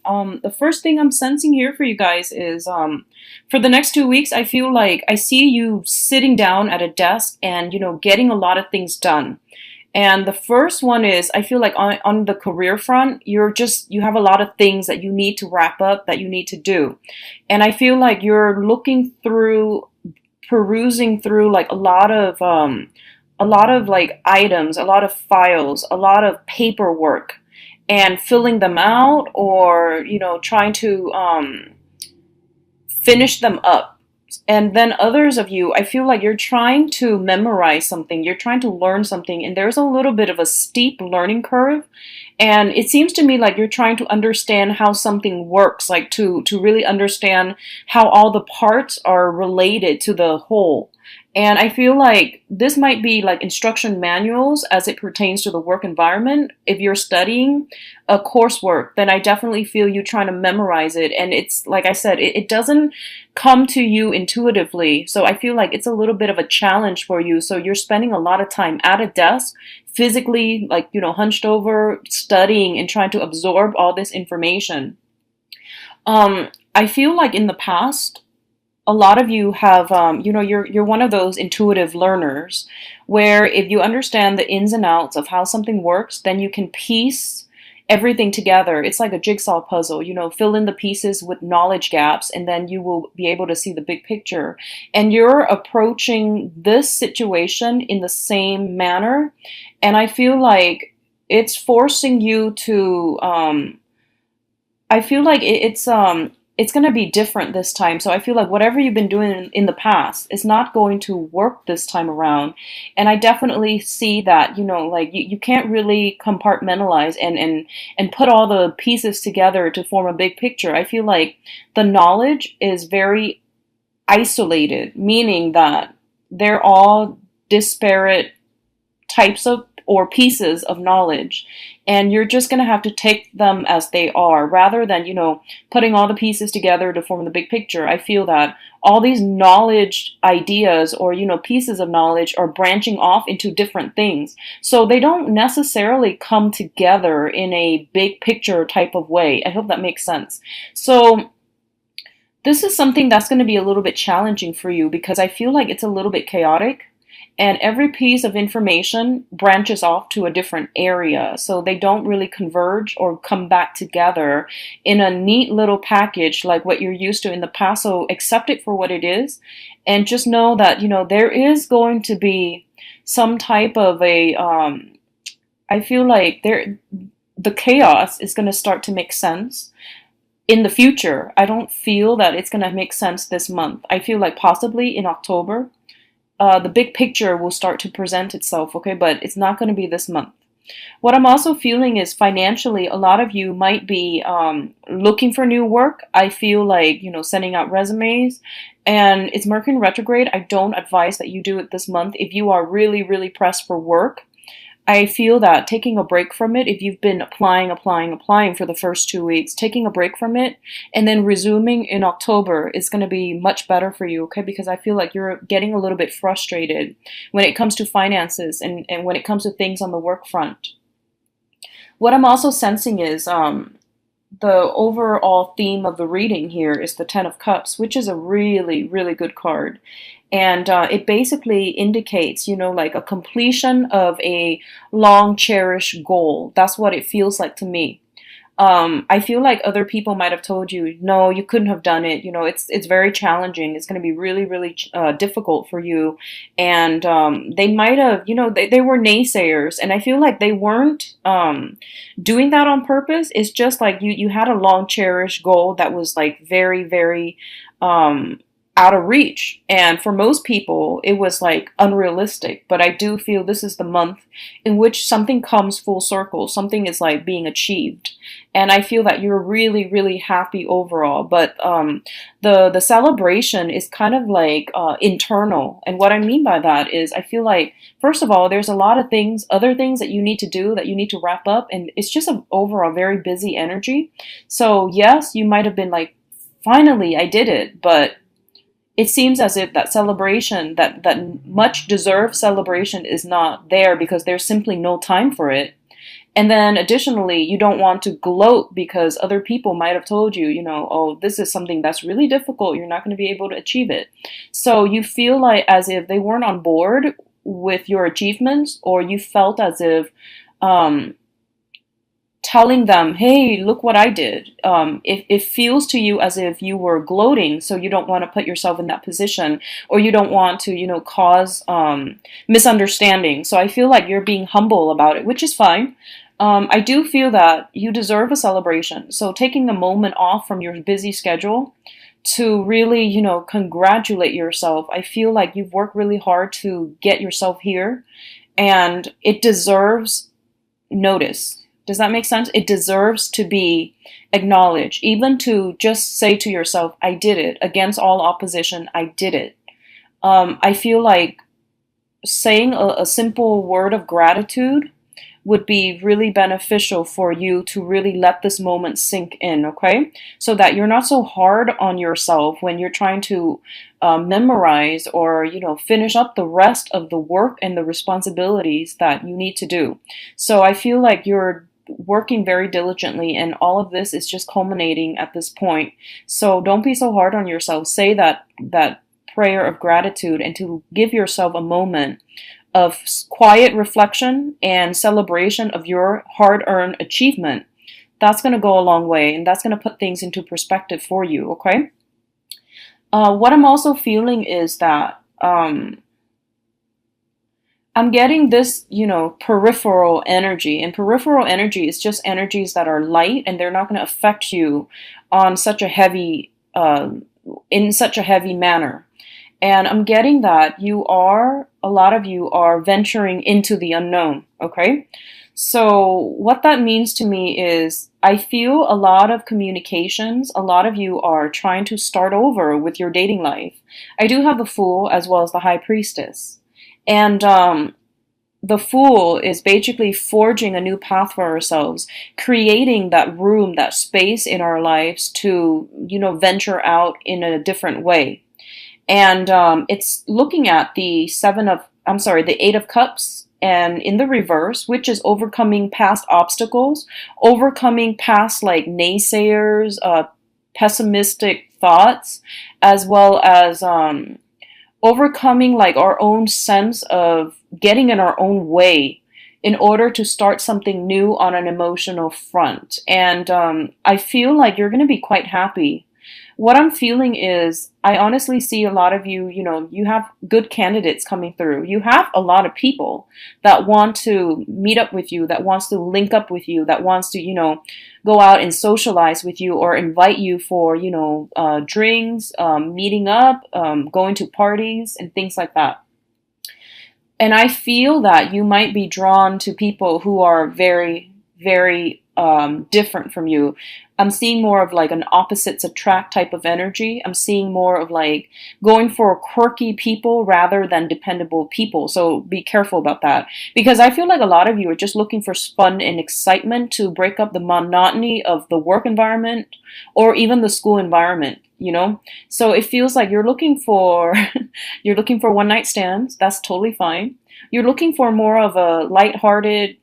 The first thing I'm sensing here for you guys is for the next 2 weeks, I feel like I see you sitting down at a desk and, getting a lot of things done. And the first one is I feel like on the career front, you have a lot of things that you need to wrap up, that you need to do. And I feel like you're perusing through like a lot of like items, a lot of files, a lot of paperwork and filling them out or, trying to finish them up. And then others of you, I feel like you're trying to memorize something, you're trying to learn something, and there's a little bit of a steep learning curve. And it seems to me like you're trying to understand how something works, like to really understand how all the parts are related to the whole. And I feel like this might be like instruction manuals as it pertains to the work environment. If you're studying a coursework, then I definitely feel you trying to memorize it. And it's like I said, it doesn't come to you intuitively. So I feel like it's a little bit of a challenge for you. So you're spending a lot of time at a desk, physically, like, hunched over, studying and trying to absorb all this information. I feel like in the past, a lot of you have, you're one of those intuitive learners where if you understand the ins and outs of how something works, then you can piece everything together. It's like a jigsaw puzzle, fill in the pieces with knowledge gaps, and then you will be able to see the big picture. And you're approaching this situation in the same manner. And I feel like it's forcing you to, I feel like it's going to be different this time. So I feel like whatever you've been doing in the past is not going to work this time around. And I definitely see that, like you can't really compartmentalize and put all the pieces together to form a big picture. I feel like the knowledge is very isolated, meaning that they're all disparate types of or pieces of knowledge, and you're just going to have to take them as they are rather than putting all the pieces together to form the big picture. I feel that all these knowledge ideas or pieces of knowledge are branching off into different things, so they don't necessarily come together in a big picture type of way. I hope that makes sense. So this is something that's going to be a little bit challenging for you because I feel like it's a little bit chaotic, and every piece of information branches off to a different area. So they don't really converge or come back together in a neat little package like what you're used to in the past. So accept it for what it is. And just know that, there is going to be some type of I feel like the chaos is going to start to make sense in the future. I don't feel that it's going to make sense this month. I feel like possibly in October the big picture will start to present itself, okay? But it's not going to be this month. What I'm also feeling is financially, a lot of you might be looking for new work. I feel like, sending out resumes, and it's Mercury retrograde. I don't advise that you do it this month. If you are really, really pressed for work, I feel that taking a break from it, if you've been applying for the first 2 weeks, taking a break from it and then resuming in October is going to be much better for you, okay? Because I feel like you're getting a little bit frustrated when it comes to finances and when it comes to things on the work front. What I'm also sensing is the overall theme of the reading here is the Ten of Cups, which is a really, really good card. And it basically indicates, like a completion of a long cherished goal. That's what it feels like to me. I feel like other people might have told you, no, you couldn't have done it. It's very challenging. It's going to be really, really difficult for you. And they might have, they were naysayers. And I feel like they weren't doing that on purpose. It's just like you had a long cherished goal that was like very, very out of reach. And for most people, it was like unrealistic. But I do feel this is the month in which something comes full circle. Something is like being achieved. And I feel that you're really, really happy overall. But the celebration is kind of like internal. And what I mean by that is I feel like, first of all, there's a lot of things, other things that you need to do, that you need to wrap up. And it's just an overall very busy energy. So yes, you might have been like, finally, I did it. But it seems as if that celebration, that much deserved celebration, is not there because there's simply no time for it. And then additionally, you don't want to gloat because other people might have told you, oh, this is something that's really difficult. You're not going to be able to achieve it. So you feel like as if they weren't on board with your achievements, or you felt as if um, telling them, hey, look what I did. It feels to you as if you were gloating, so you don't want to put yourself in that position, or you don't want to, cause misunderstanding. So I feel like you're being humble about it, which is fine. I do feel that you deserve a celebration. So taking a moment off from your busy schedule to really, congratulate yourself. I feel like you've worked really hard to get yourself here, and it deserves notice. Does that make sense? It deserves to be acknowledged, even to just say to yourself, I did it. Against all opposition, I did it. I feel like saying a simple word of gratitude would be really beneficial for you to really let this moment sink in, okay? So that you're not so hard on yourself when you're trying to memorize or, finish up the rest of the work and the responsibilities that you need to do. So I feel like you're working very diligently, and all of this is just culminating at this point. So don't be so hard on yourself. Say that prayer of gratitude, and to give yourself a moment of quiet reflection and celebration of your hard-earned achievement. That's going to go a long way, and that's going to put things into perspective for you, okay? What I'm also feeling is that I'm getting this, peripheral energy. And peripheral energy is just energies that are light, and they're not going to affect you on such a heavy, in such a heavy manner. And I'm getting that a lot of you are venturing into the unknown, okay? So what that means to me is I feel a lot of communications, a lot of you are trying to start over with your dating life. I do have the Fool as well as the High Priestess. And the Fool is basically forging a new path for ourselves, creating that room, that space in our lives to, venture out in a different way. And it's looking at the Eight of Cups, and in the reverse, which is overcoming past obstacles, overcoming past like naysayers, pessimistic thoughts, as well as overcoming like our own sense of getting in our own way in order to start something new on an emotional front. And I feel like you're going to be quite happy. What I'm feeling is I honestly see a lot of you, you have good candidates coming through. You have a lot of people that want to meet up with you, that wants to link up with you, that wants to, go out and socialize with you or invite you for, drinks, meeting up, going to parties and things like that. And I feel that you might be drawn to people who are very, very different from you. I'm seeing more of like an opposites attract type of energy. I'm seeing more of like going for quirky people rather than dependable people. So be careful about that, because I feel like a lot of you are just looking for fun and excitement to break up the monotony of the work environment or even the school environment. So it feels like you're looking for you're looking for one night stands. That's totally fine. You're looking for more of a lighthearted,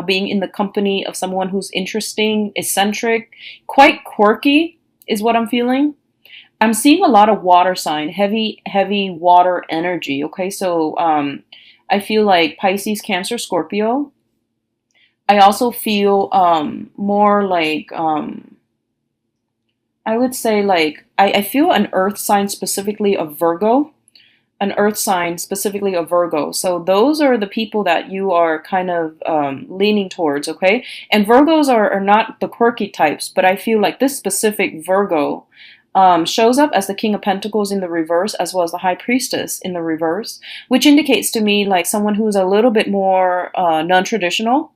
being in the company of someone who's interesting, eccentric, quite quirky is what I'm feeling. I'm seeing a lot of water sign, heavy, heavy water energy. Okay, so I feel like Pisces, Cancer, Scorpio. I also feel more like I would say like I feel an earth sign, specifically of Virgo. An earth sign, specifically a Virgo. So those are the people that you are kind of leaning towards, okay? And Virgos are not the quirky types, but I feel like this specific Virgo shows up as the King of Pentacles in the reverse, as well as the High Priestess in the reverse, which indicates to me like someone who's a little bit more non-traditional.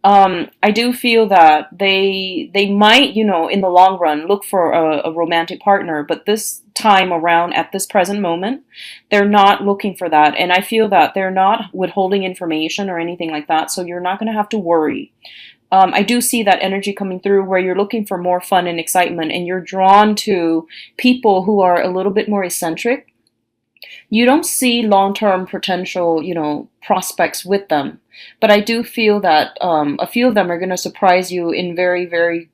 I do feel that they might, in the long run, look for a romantic partner, but this time around, at this present moment, they're not looking for that. And I feel that they're not withholding information or anything like that, so you're not going to have to worry. I do see that energy coming through where you're looking for more fun and excitement, and you're drawn to people who are a little bit more eccentric. You don't see long-term potential, prospects with them. but I do feel that a few of them are going to surprise you in very, very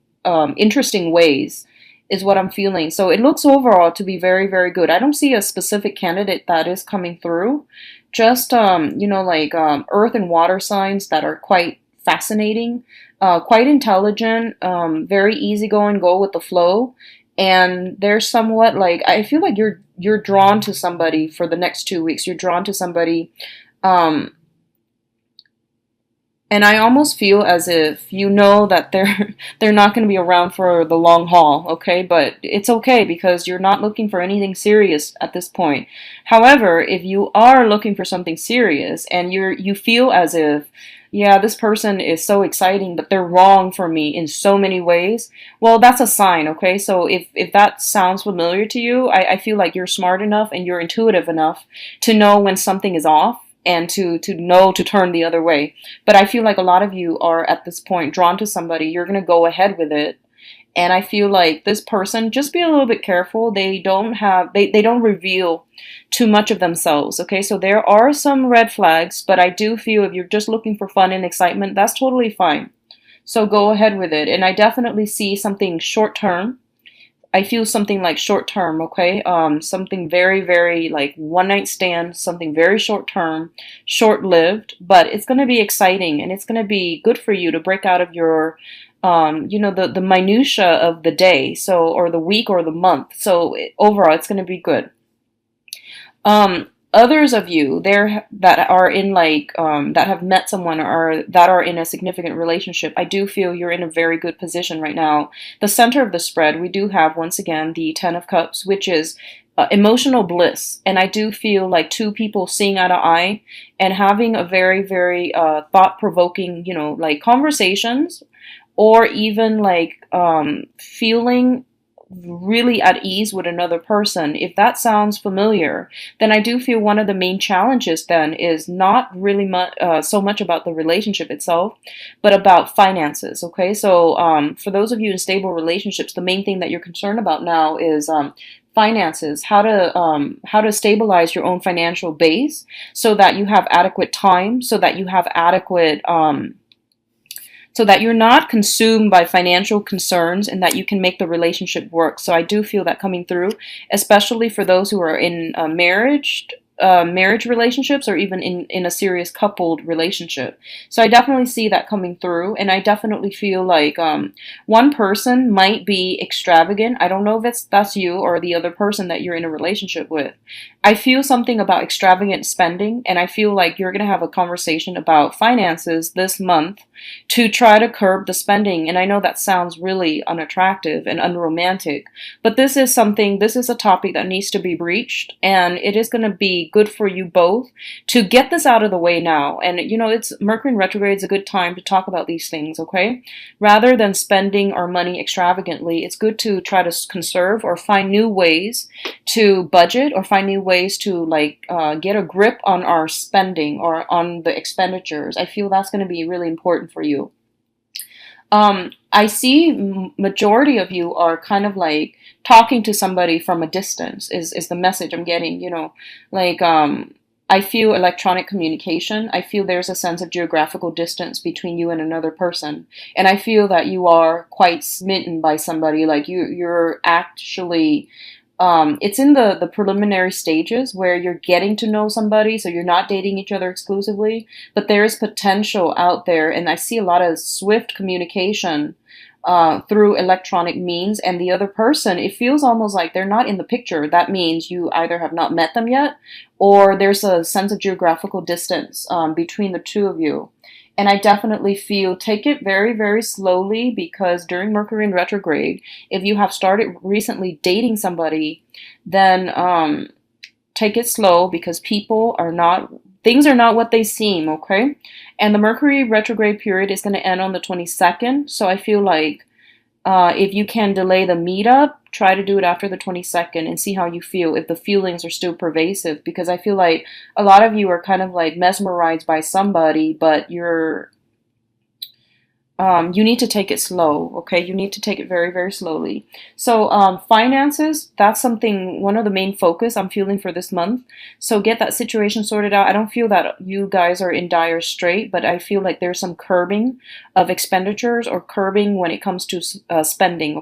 interesting ways, is what I'm feeling. So it looks overall to be very, very good. I don't see a specific candidate that is coming through. Just, like earth and water signs that are quite fascinating, quite intelligent, very easygoing, go with the flow. And they're somewhat like, I feel like you're drawn to somebody for the next 2 weeks. You're drawn to somebody, um, and I almost feel as if you know that they're not going to be around for the long haul, okay? But it's okay because you're not looking for anything serious at this point. However, if you are looking for something serious and you feel as if, yeah, this person is so exciting, but they're wrong for me in so many ways, well, that's a sign, okay? So if that sounds familiar to you, I feel like you're smart enough and you're intuitive enough to know when something is off and to know to turn the other way. But I feel like a lot of you are at this point drawn to somebody. You're going to go ahead with it. And I feel like this person, just be a little bit careful. They don't reveal too much of themselves. Okay, so there are some red flags, but I do feel if you're just looking for fun and excitement, that's totally fine. So go ahead with it. And I definitely see something short term. I feel something like short term, okay? Something very, very like one night stand, something very short term, short lived, but it's going to be exciting and it's going to be good for you to break out of your, the minutia of the day, so, or the week or the month. So overall, it's going to be good. Others of you there that are in that have met someone or that are in a significant relationship, I do feel you're in a very good position right now. The center of the spread, we do have once again the Ten of Cups, which is emotional bliss, and I do feel like two people seeing eye to eye and having a very, very thought-provoking, like conversations, or even like feeling really at ease with another person. If that sounds familiar, then I do feel one of the main challenges then is not really so much about the relationship itself, but about finances. Okay, so for those of you in stable relationships, the main thing that you're concerned about now is finances, how to stabilize your own financial base so that you have adequate time, so that you have adequate so that you're not consumed by financial concerns and that you can make the relationship work. So I do feel that coming through, especially for those who are in marriage relationships or even in a serious coupled relationship. So I definitely see that coming through, and I definitely feel like one person might be extravagant. I don't know if that's you or the other person that you're in a relationship with. I feel something about extravagant spending, and I feel like you're going to have a conversation about finances this month to try to curb the spending. And I know that sounds really unattractive and unromantic, but this is a topic that needs to be breached, and it is going to be good for you both to get this out of the way now. And it's Mercury in retrograde is a good time to talk about these things, okay? Rather than spending our money extravagantly, it's good to try to conserve or find new ways to budget or find new ways to get a grip on our spending or on the expenditures. I feel that's going to be really important for you. I see majority of you are kind of like talking to somebody from a distance is the message I'm getting, I feel electronic communication. I feel there's a sense of geographical distance between you and another person. And I feel that you are quite smitten by somebody, like you're actually it's in the preliminary stages where you're getting to know somebody, so you're not dating each other exclusively, but there is potential out there, and I see a lot of swift communication through electronic means, and the other person, it feels almost like they're not in the picture. That means you either have not met them yet, or there's a sense of geographical distance between the two of you. And I definitely feel take it very, very slowly, because during Mercury in retrograde, if you have started recently dating somebody, then take it slow, because things are not what they seem, okay? And the Mercury retrograde period is going to end on the 22nd. So I feel like if you can delay the meetup, try to do it after the 22nd and see how you feel, if the feelings are still pervasive, because I feel like a lot of you are kind of like mesmerized by somebody, but you're You need to take it slow, okay? You need to take it very, very slowly. So, finances, that's something, one of the main focus I'm feeling for this month. So get that situation sorted out. I don't feel that you guys are in dire strait, but I feel like there's some curbing of expenditures or curbing when it comes to spending,